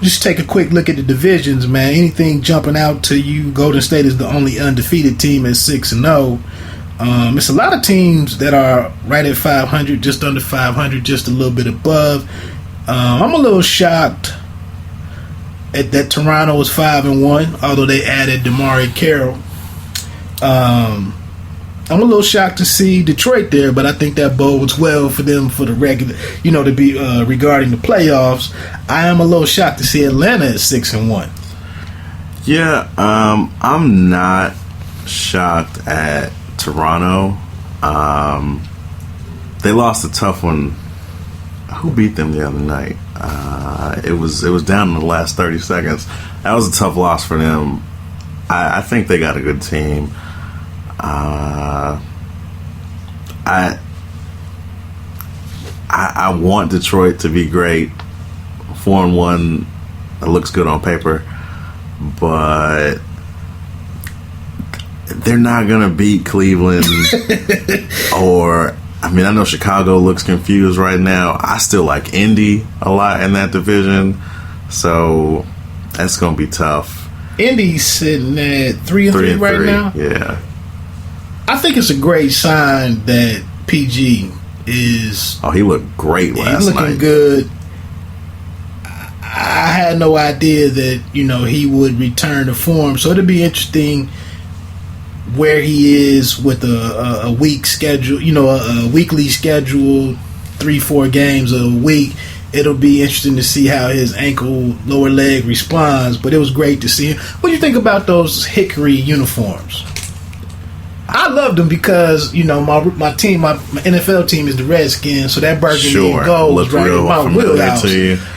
Just take a quick look at the divisions, man. Anything jumping out to you? Golden State is the only undefeated team at 6-0. It's a lot of teams that are right at 500, just under 500, just a little bit above. I'm a little shocked at that Toronto was 5-1, although they added DeMarre Carroll. I'm a little shocked to see Detroit there, but I think that bodes well for them for the regular, to be regarding the playoffs. I am a little shocked to see Atlanta at 6-1. Yeah, I'm not shocked at Toronto. They lost a tough one. Who beat them the other night? It was down in the last 30 seconds. That was a tough loss for them. I think they got a good team. I want Detroit to be great. 4-1, it looks good on paper, but they're not gonna beat Cleveland. I know Chicago looks confused right now. I still like Indy a lot in that division, so that's gonna be tough. Indy's sitting at 3-3 right now. Yeah, I think it's a great sign that PG is. Oh, he looked great last night. He's looking good. I had no idea that he would return to form, so it'll be interesting where he is with a week schedule, a weekly schedule, 3-4 games a week. It'll be interesting to see how his ankle, lower leg responds, but it was great to see him. What do you think about those hickory uniforms? I love them because, my team, my NFL team is the Redskins, so that burgundy and gold was right in my wheelhouse.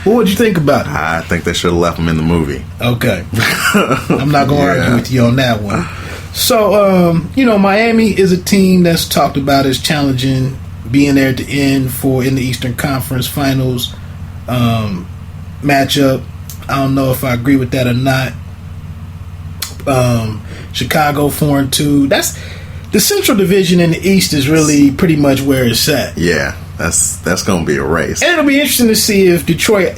What would you think about it? I think they should have left them in the movie. Okay. I'm not going to argue with you on that one. So, Miami is a team that's talked about as challenging, being there at the end in the Eastern Conference Finals matchup. I don't know if I agree with that or not. Chicago 4-2. That's the Central Division in the East is really pretty much where it's at. Yeah, that's going to be a race. And it'll be interesting to see if Detroit.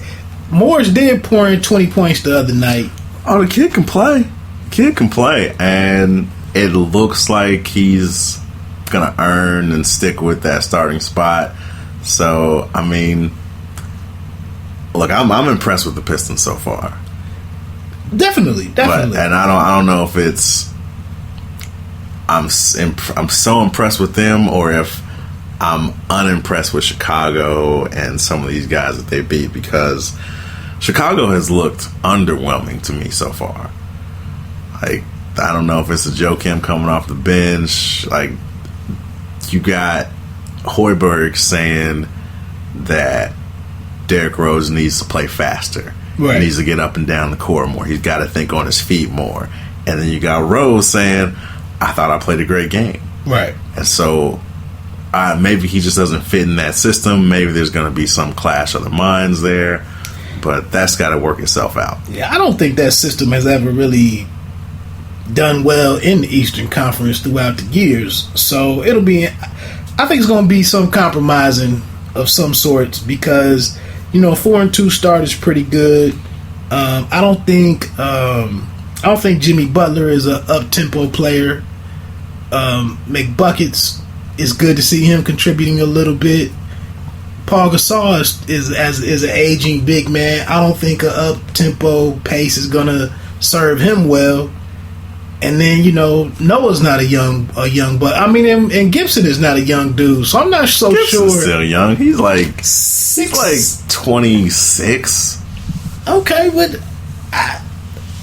Morris did pour in 20 points the other night. Oh, the kid can play. And it looks like he's gonna earn and stick with that starting spot. So look, I'm impressed with the Pistons so far. Definitely. And I don't know if it's I'm so impressed with them or if I'm unimpressed with Chicago and some of these guys that they beat, because Chicago has looked underwhelming to me so far. Like, I don't know if it's a Joakim coming off the bench. Like, you got Hoiberg saying that Derrick Rose needs to play faster. Right. He needs to get up and down the court more. He's got to think on his feet more. And then you got Rose saying, I thought I played a great game. Right. And so maybe he just doesn't fit in that system. Maybe there's going to be some clash of the minds there. But that's got to work itself out. Yeah, I don't think that system has ever really done well in the Eastern Conference throughout the years. So I think it's going to be some compromising of some sorts because, 4-2 start is pretty good. I don't think Jimmy Butler is an up-tempo player. McBuckets is good to see him contributing a little bit. Paul Gasol is an aging big man. I don't think an up-tempo pace is going to serve him well. And then, Noah's not a young but and Gibson is not a young dude, so I'm not so Gibson's sure. Still young. He's like 26. Okay, but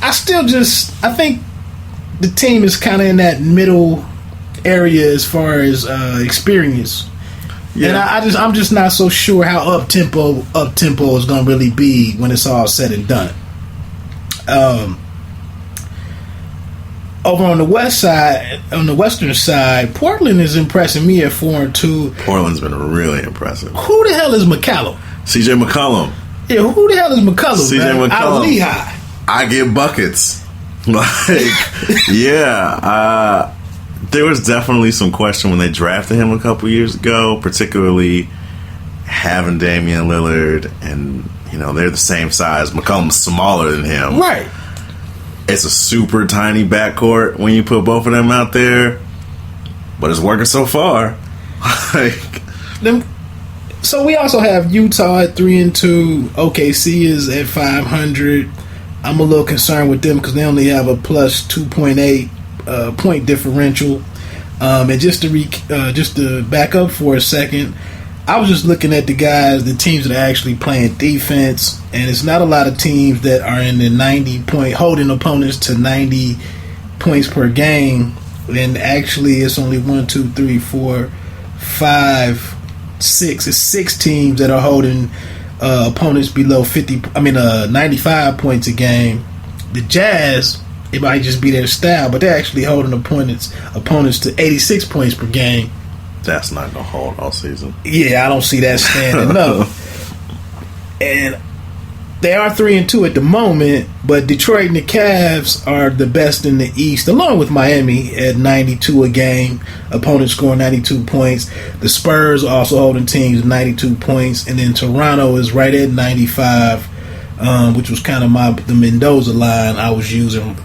I think the team is kind of in that middle area as far as experience. Yeah. And I'm just not so sure how up tempo is going to really be when it's all said and done. Over on the west side, on the western side, Portland is impressing me at 4-2. Portland's been really impressive. Who the hell is McCallum? CJ McCollum. Yeah, who the hell is McCallum? CJ McCollum. Out of Lehigh. I get buckets. There was definitely some question when they drafted him a couple years ago, particularly having Damian Lillard and they're the same size. McCollum's smaller than him. Right. It's a super tiny backcourt when you put both of them out there, but it's working so far. So we also have Utah at 3-2. OKC is at 500. I'm a little concerned with them because they only have a plus 2.8 point differential. And just to back up for a second, I was just looking at the teams that are actually playing defense, and it's not a lot of teams that are in the 90 point, holding opponents to 90 points per game. And actually, it's only 1, 2, 3, 4, 5, 6. It's 6 teams that are holding opponents below 95 points a game. The Jazz, it might just be their style, but they're actually holding opponents to 86 points per game. That's not gonna hold all season. Yeah, I don't see that standing up. And they are 3-2 at the moment, but Detroit and the Cavs are the best in the East, along with Miami at 92 a game. Opponents scoring 92 points. The Spurs also holding teams at 92 points, and then Toronto is right at 95, which was kind of the Mendoza line I was using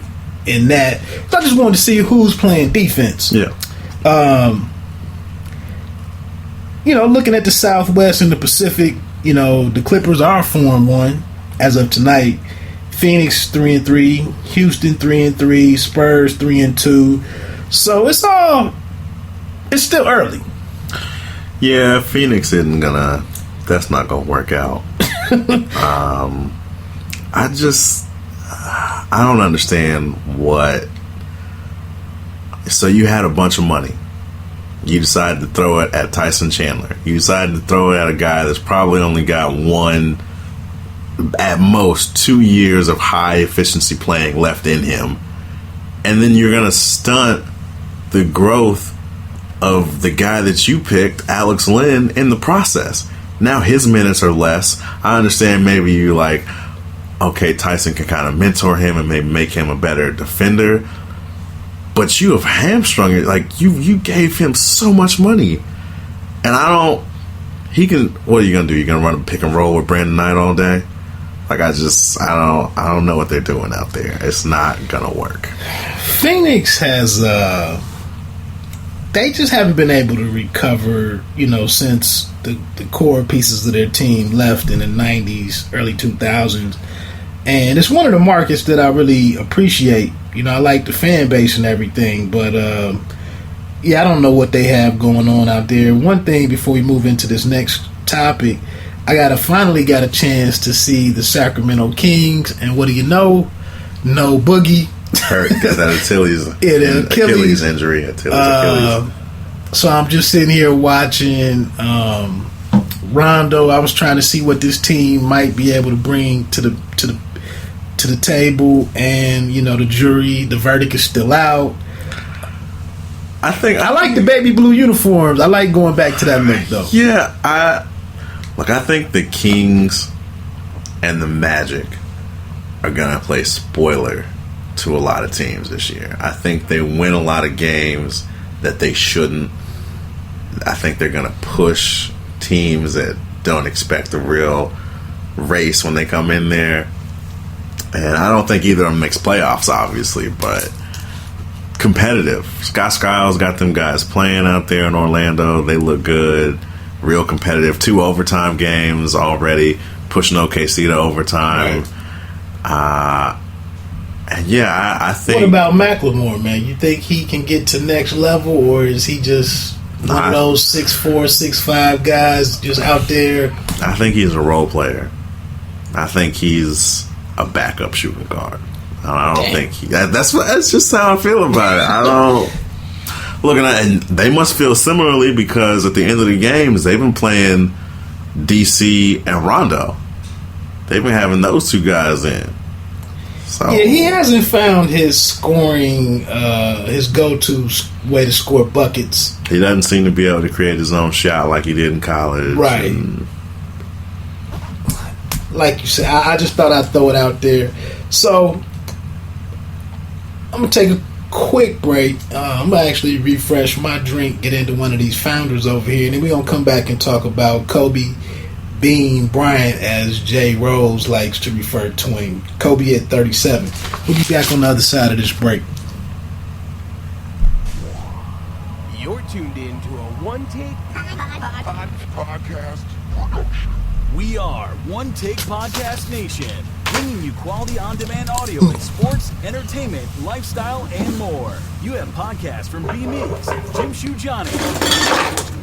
in that. So I just wanted to see who's playing defense. Yeah. Looking at the Southwest and the Pacific, the Clippers are Form 1 as of tonight. Phoenix 3-3, Houston 3-3, Spurs 3-2. So it's still early. Yeah, Phoenix that's not gonna work out. I don't understand what. So you had a bunch of money. You decided to throw it at Tyson Chandler. You decided to throw it at a guy that's probably only got one, at most 2 years of high efficiency playing left in him. And then you're going to stunt the growth of the guy that you picked, Alex Len, in the process. Now his minutes are less. I understand maybe you okay, Tyson can kind of mentor him and maybe make him a better defender. But you have hamstrung it. You gave him so much money. And what are you going to do? You're going to run a pick and roll with Brandon Knight all day? I don't know what they're doing out there. It's not going to work. Phoenix has, they just haven't been able to recover, since the core pieces of their team left in the 90s, early 2000s. And it's one of the markets that I really appreciate. I like the fan base and everything, but I don't know what they have going on out there. One thing before we move into this next topic, I finally got a chance to see the Sacramento Kings, and what do you know? No Boogie. Hurt, got that Achilles injury. Achilles. So I'm just sitting here watching Rondo. I was trying to see what this team might be able to bring to the table, and the verdict is still out. I like the baby blue uniforms. I like going back to that look, though. Yeah, I think the Kings and the Magic are gonna play spoiler to a lot of teams this year. I think they win a lot of games that they shouldn't. I think they're gonna push teams that don't expect a real race when they come in there. And I don't think either of them makes playoffs, obviously, but competitive. Scott Skiles got them guys playing out there in Orlando. They look good, real competitive. 2 overtime games already, pushing OKC to overtime. Right. I think. What about McLemore, man? You think he can get to next level, or is he just one of those 6'4", 6'5" guys just out there? I think he's a role player. I think he's a backup shooting guard. I don't think that's just how I feel about it. I don't looking at, and they must feel similarly because at the end of the games they've been playing DC and Rondo. They've been having those two guys in. So yeah, he hasn't found his scoring, his go-to way to score buckets. He doesn't seem to be able to create his own shot like he did in college, right? Like you said, I just thought I'd throw it out there. So I'm going to take a quick break. I'm going to actually refresh my drink, get into one of these founders over here, and then we're going to come back and talk about Kobe Bean Bryant, as Jay Rose likes to refer to him. Kobe at 37. We'll be back on the other side of this break. You're tuned in to a One Take Podcast. We are One Take Podcast Nation, bringing you quality on-demand audio in sports, entertainment, lifestyle, and more. You have podcasts from B Migs, Jim Shoe Johnny,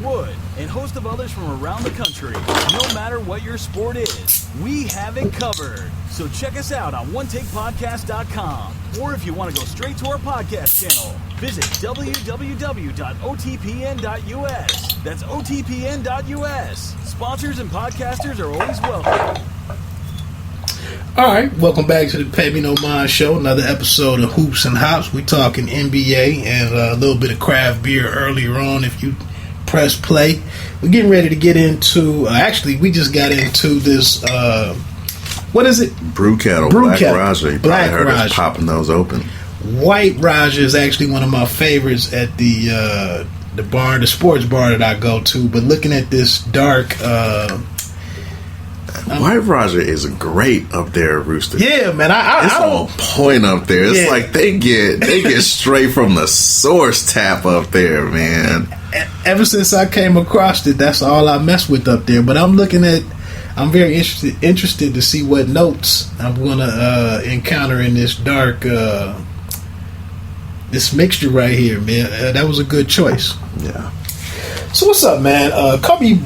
Wood, and host of others from around the country. No matter what your sport is, we have it covered. So check us out on OneTakePodcast.com, or if you want to go straight to our podcast channel, visit www.otpn.us. That's otpn.us. Sponsors and podcasters are always welcome. All right, welcome back to the Pay Me No Mind Show. Another episode of Hoops and Hops. We're talking NBA and a little bit of craft beer earlier on. If you press play, we're getting ready to get into. Actually, we just got into this. What is it? Brew Kettle. Black Raja. You probably heard us popping those open. White Raja is actually one of my favorites at the bar, the sports bar that I go to. But looking at this dark. White Raja is great up there, Rooster. Yeah, man. It's on point up there. It's like they get straight from the source tap up there, man. Ever since I came across it, that's all I mess with up there. But I'm very interested to see what notes I'm gonna encounter in this dark this mixture right here, man. That was a good choice. Yeah. So what's up, man? Kobe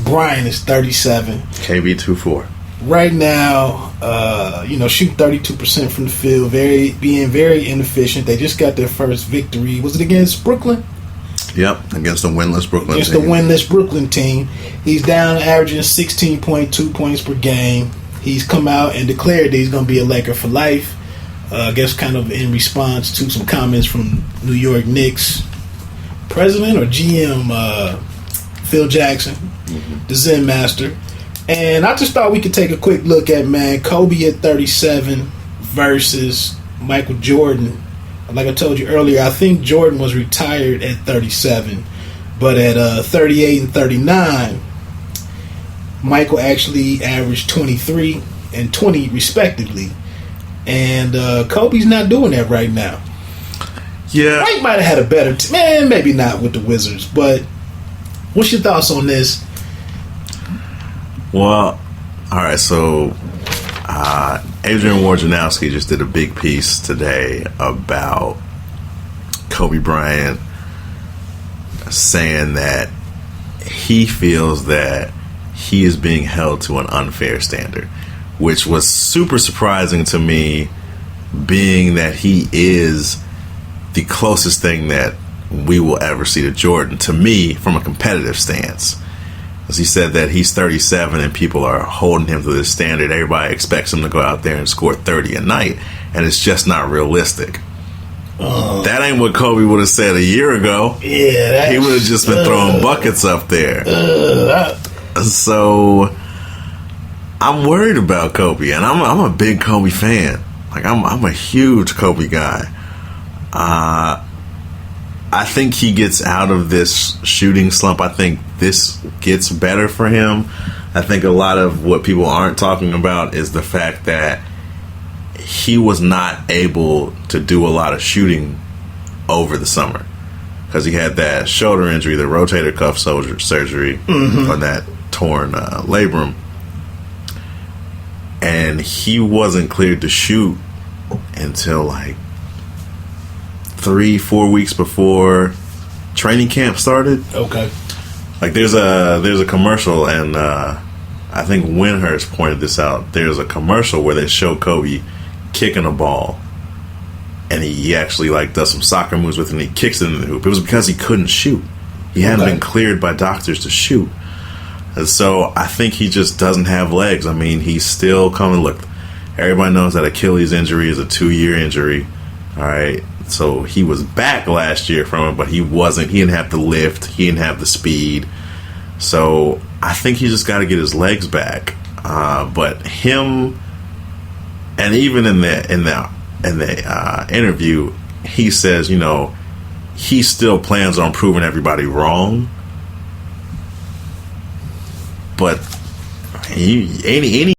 Bryant is 37. KB24. Right now, shooting 32% from the field, being very inefficient. They just got their first victory. Was it against Brooklyn? Yep, against the winless Brooklyn team. Against the winless Brooklyn team. He's down averaging 16.2 points per game. He's come out and declared that he's going to be a Laker for life. I guess kind of in response to some comments from New York Knicks president or GM Phil Jackson, the Zen Master. And I just thought we could take a quick look at, man, Kobe at 37 versus Michael Jordan. Like I told you earlier, I think Jordan was retired at 37. But at 38 and 39, Michael actually averaged 23 and 20 respectively. And Kobe's not doing that right now. Yeah. Mike might have had a better man, maybe not with the Wizards, but what's your thoughts on this? Well, all right, so Adrian Wojnarowski just did a big piece today about Kobe Bryant, saying that he feels that he is being held to an unfair standard, which was super surprising to me, being that he is the closest thing that we will ever see to Jordan, to me, from a competitive stance. As he said that he's 37 and people are holding him to this standard. Everybody expects him to go out there and score 30 a night, and it's just not realistic. That ain't what Kobe would have said a year ago. Yeah, he would have just been throwing buckets up there. So I'm worried about Kobe, and I'm a big Kobe fan. Like I'm a huge Kobe guy. I think he gets out of this shooting slump. I think this gets better for him. I think a lot of what people aren't talking about is the fact that he was not able to do a lot of shooting over the summer because he had that shoulder injury, the rotator cuff surgery on that torn labrum. And he wasn't cleared to shoot until like 3-4 weeks before training camp started. Okay. Like there's a commercial, and I think Winhurst pointed this out. There's a commercial where they show Kobe kicking a ball, and he actually like does some soccer moves with it, and he kicks it in the hoop. It was because he couldn't shoot. He hadn't been cleared by doctors to shoot. And so I think he just doesn't have legs. I mean, he's still coming. Look, everybody knows that Achilles injury is a 2-year injury. All right. So he was back last year from it, but he didn't have the lift. He didn't have the speed. So I think he just got to get his legs back. But him, and even in the interview, he says, he still plans on proving everybody wrong. but any